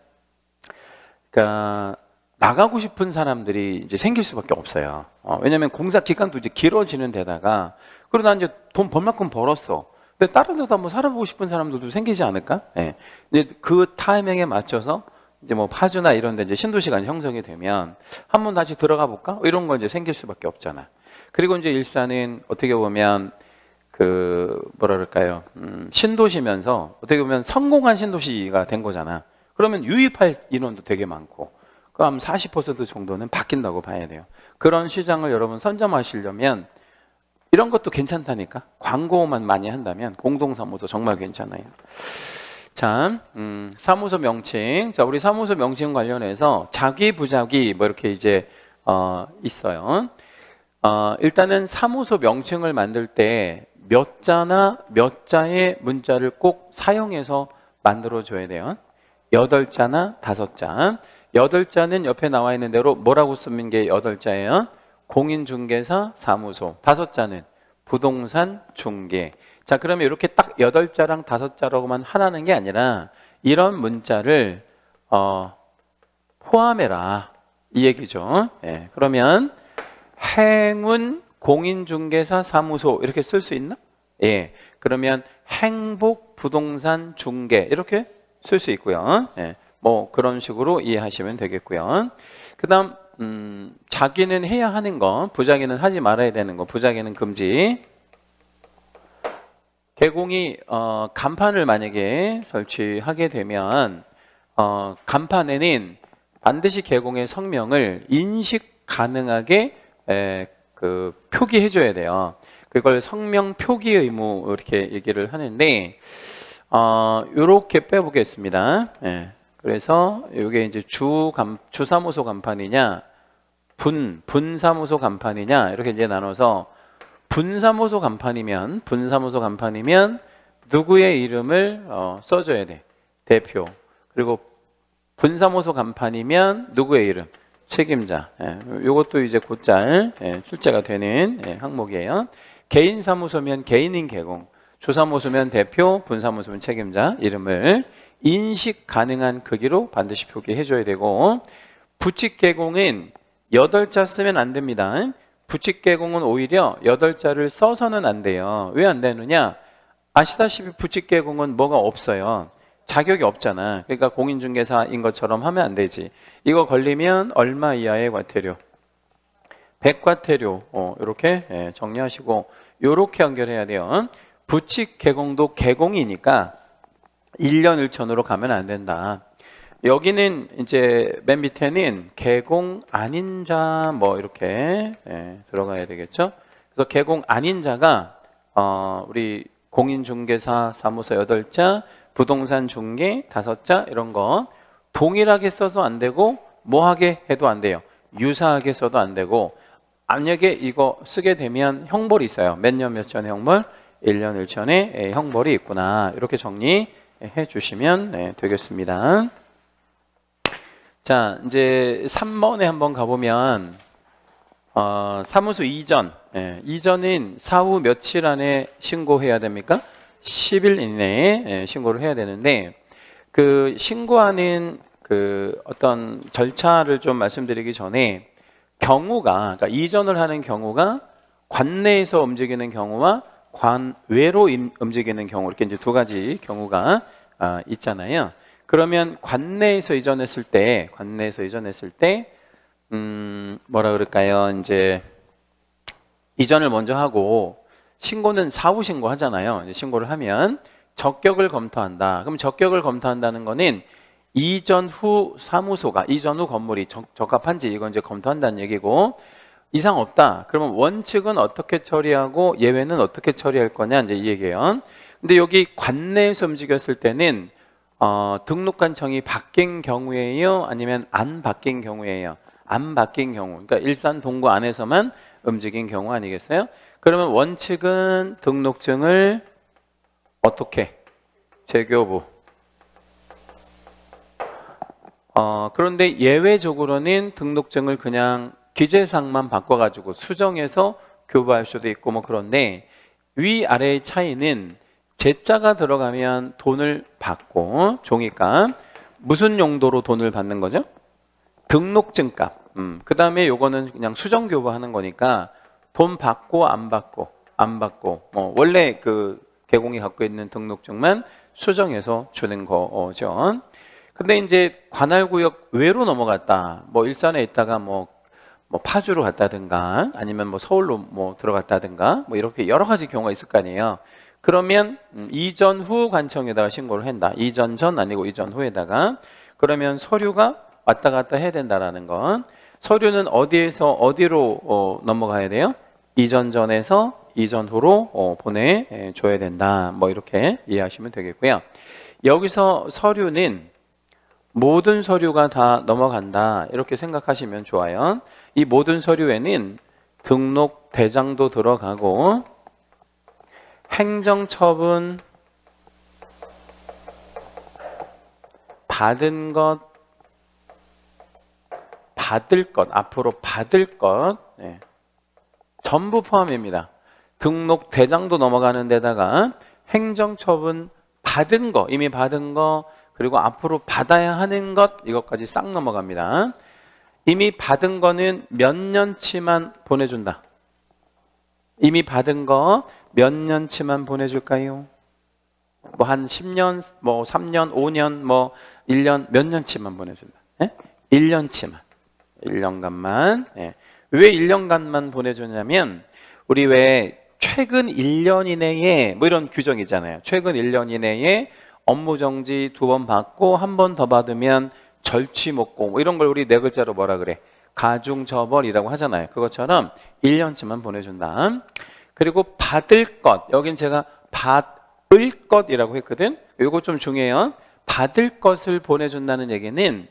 S1: 그러니까 나가고 싶은 사람들이 이제 생길 수밖에 없어요. 왜냐하면 공사 기간도 이제 길어지는 데다가, 그러고 난 이제 돈 벌 만큼 벌었어. 근데 다른 데도 한번 살아보고 싶은 사람들도 생기지 않을까? 예. 이제 그 타이밍에 맞춰서 이제 뭐 파주나 이런 데 이제 신도시가 형성이 되면 한번 다시 들어가 볼까? 이런 거 이제 생길 수밖에 없잖아. 그리고 이제 일산은 어떻게 보면 그 뭐라 그럴까요? 신도시면서 어떻게 보면 성공한 신도시가 된 거잖아. 그러면 유입할 인원도 되게 많고, 그럼 40% 정도는 바뀐다고 봐야 돼요. 그런 시장을 여러분 선점하시려면 이런 것도 괜찮다니까. 광고만 많이 한다면 공동사무소 정말 괜찮아요. 자, 사무소 명칭. 자, 우리 사무소 명칭 관련해서 자기, 부자기 뭐 이렇게 이제 있어요. 일단은 사무소 명칭을 만들 때 몇 자나 몇 자의 문자를 꼭 사용해서 만들어줘야 돼요. 8자나 5자. 8자는 옆에 나와 있는 대로 뭐라고 쓰는 게 8자예요? 공인중개사 사무소. 5자는 부동산 중개. 자, 그러면 이렇게 딱 8자랑 5자라고만 하라는 게 아니라 이런 문자를 포함해라, 이 얘기죠. 예, 그러면 행운 공인중개사 사무소 이렇게 쓸 수 있나? 예. 그러면 행복 부동산 중개 이렇게 쓸 수 있고요. 예. 뭐 그런 식으로 이해하시면 되겠고요. 그다음 자기는 해야 하는 거, 부자기는 하지 말아야 되는 거, 부자기는 금지. 개공이 간판을 만약에 설치하게 되면 간판에는 반드시 개공의 성명을 인식 가능하게 표기해 줘야 돼요. 그걸 성명 표기 의무 이렇게 얘기를 하는데 이렇게 빼보겠습니다. 예. 그래서 이게 이제 주사무소 간판이냐 분사무소 간판이냐 이렇게 이제 나눠서 분사무소 간판이면 누구의 이름을 써줘야 돼. 대표. 그리고 분사무소 간판이면 누구의 이름? 책임자. 예, 이것도 이제 곧잘 출제가 되는 항목이에요. 개인 사무소면 개인인 개공, 주사무소면 대표, 분사무소면 책임자 이름을 인식 가능한 크기로 반드시 표기해줘야 되고, 부칙 개공은 8자 쓰면 안 됩니다. 부칙 개공은 오히려 8자를 써서는 안 돼요. 왜 안 되느냐? 아시다시피 부칙 개공은 뭐가 없어요. 자격이 없잖아. 그러니까 공인중개사인 것처럼 하면 안 되지. 이거 걸리면 얼마 이하의 과태료? 100과태료. 이렇게 정리하시고 이렇게 연결해야 돼요. 부칙 개공도 개공이니까 1년 1천으로 가면 안 된다. 여기는 이제 맨 밑에는 개공 아닌 자 뭐 이렇게 들어가야 되겠죠. 그래서 개공 아닌 자가 우리 공인중개사 사무소 8자, 부동산 중개 5자 이런 거 동일하게 써도 안 되고 뭐하게 해도 안 돼요. 유사하게 써도 안 되고, 만약에 이거 쓰게 되면 형벌이 있어요. 몇 년 몇 천의 형벌? 1년 1천의 형벌이 있구나. 이렇게 정리해 주시면 되겠습니다. 자, 이제 3번에 한번 가보면 사무소 이전. 이전은 사후 며칠 안에 신고해야 됩니까? 10일 이내에 신고를 해야 되는데, 그 신고하는 그 어떤 절차를 좀 말씀드리기 전에 경우가, 그러니까 이전을 하는 경우가 관내에서 움직이는 경우와 관외로 움직이는 경우, 이렇게 이제 두 가지 경우가 있잖아요. 그러면 관내에서 이전했을 때 뭐라 그럴까요? 이제 이전을 먼저 하고 신고는 사후 신고 하잖아요. 이제 신고를 하면 적격을 검토한다. 그럼 적격을 검토한다는 거는 이전 후 사무소가, 이전 후 건물이 적합한지 이건 이제 검토한다는 얘기고, 이상 없다. 그러면 원칙은 어떻게 처리하고 예외는 어떻게 처리할 거냐 이제 이 얘기예요. 근데 여기 관내에서 움직였을 때는 등록관청이 바뀐 경우예요? 아니면 안 바뀐 경우예요? 안 바뀐 경우. 그러니까 일산 동구 안에서만 움직인 경우 아니겠어요? 그러면 원칙은 등록증을 어떻게? 재교부. 그런데 예외적으로는 등록증을 그냥 기재사항만 바꿔가지고 수정해서 교부할 수도 있고 뭐 그런데, 위아래의 차이는 제자가 들어가면 돈을 받고 종이값, 무슨 용도로 돈을 받는 거죠? 등록증값. 그 다음에 요거는 그냥 수정 교부하는 거니까 돈 받고 안 받고 원래 그 개공이 갖고 있는 등록증만 수정해서 주는 거죠. 근데 이제 관할구역 외로 넘어갔다. 뭐 일산에 있다가 뭐 파주로 갔다든가 아니면 뭐 서울로 뭐 들어갔다든가 뭐 이렇게 여러 가지 경우가 있을 거 아니에요. 그러면 이전 후 관청에다가 신고를 한다. 이전 전 아니고 이전 후에다가. 그러면 서류가 왔다 갔다 해야 된다라는 건, 서류는 어디에서 어디로 넘어가야 돼요? 이전 전에서 이전 후로 보내줘야 된다. 뭐 이렇게 이해하시면 되겠고요. 여기서 서류는 모든 서류가 다 넘어간다. 이렇게 생각하시면 좋아요. 이 모든 서류에는 등록 대장도 들어가고 행정처분 받은 것, 앞으로 받을 것 전부 포함입니다. 등록 대장도 넘어가는 데다가 행정처분 받은 거, 이미 받은 거, 그리고 앞으로 받아야 하는 것, 이것까지 싹 넘어갑니다. 이미 받은 거는 몇 년치만 보내준다. 이미 받은 거 몇 년치만 보내줄까요? 뭐 한 10년, 뭐 3년, 5년, 뭐 1년, 몇 년치만 보내준다. 예? 1년치만. 1년간만. 예. 왜 1년간만 보내주냐면 우리 왜 최근 1년 이내에 뭐 이런 규정이잖아요. 최근 1년 이내에 업무 정지 2번 받고 한 번 더 받으면 절취목공 뭐 이런 걸 우리 네 글자로 뭐라 그래? 가중처벌이라고 하잖아요. 그것처럼 1년치만 보내준다. 그리고 받을 것, 여긴 제가 받을 것이라고 했거든. 이거 좀 중요해요. 받을 것을 보내준다는 얘기는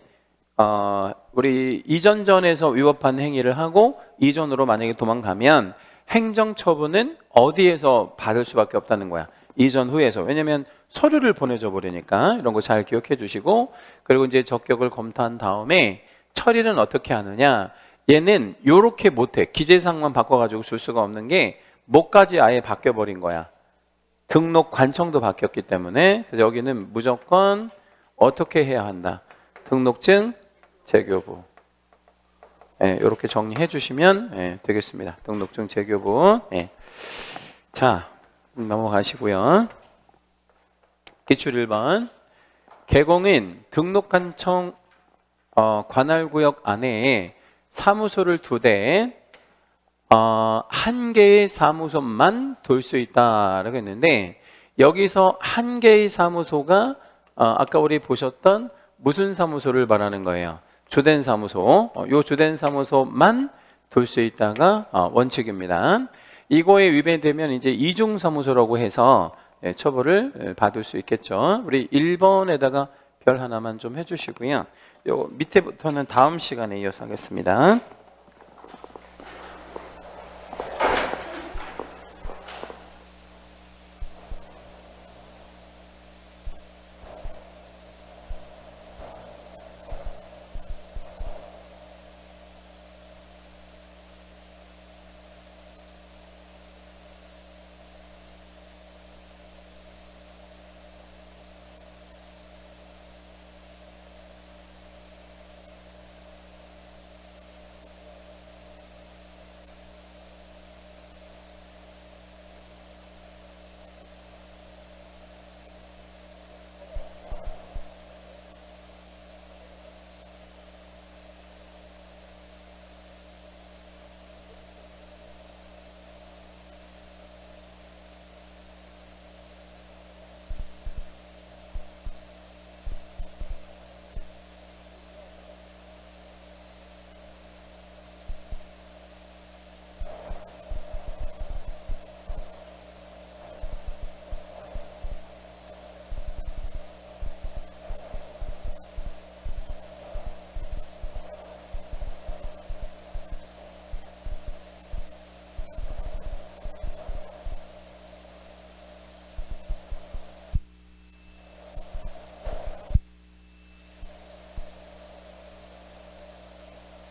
S1: 우리 이전전에서 위법한 행위를 하고 이전으로 만약에 도망가면 행정처분은 어디에서 받을 수밖에 없다는 거야. 이전 후에서. 왜냐면 서류를 보내줘 버리니까 이런 거 잘 기억해 주시고, 그리고 이제 적격을 검토한 다음에 처리는 어떻게 하느냐. 얘는 요렇게 못해. 기재사항만 바꿔가지고 줄 수가 없는 게 뭐까지 아예 바뀌어버린 거야. 등록 관청도 바뀌었기 때문에. 그래서 여기는 무조건 어떻게 해야 한다. 등록증 재교부. 예, 이렇게 정리해 주시면 예, 되겠습니다. 등록증 재교부. 예. 자, 넘어가시고요. 기출 1번. 개공은 등록관청 관할구역 안에 사무소를 2대, 한 개의 사무소만 돌 수 있다라고 했는데, 여기서 한 개의 사무소가 아까 우리 보셨던 무슨 사무소를 말하는 거예요? 주된 사무소. 요 주된 사무소만 돌 수 있다가 원칙입니다. 이거에 위배되면 이제 이중 사무소라고 해서 처벌을 받을 수 있겠죠. 우리 1번에다가 별 하나만 좀 해주시고요. 요 밑에부터는 다음 시간에 이어서 하겠습니다.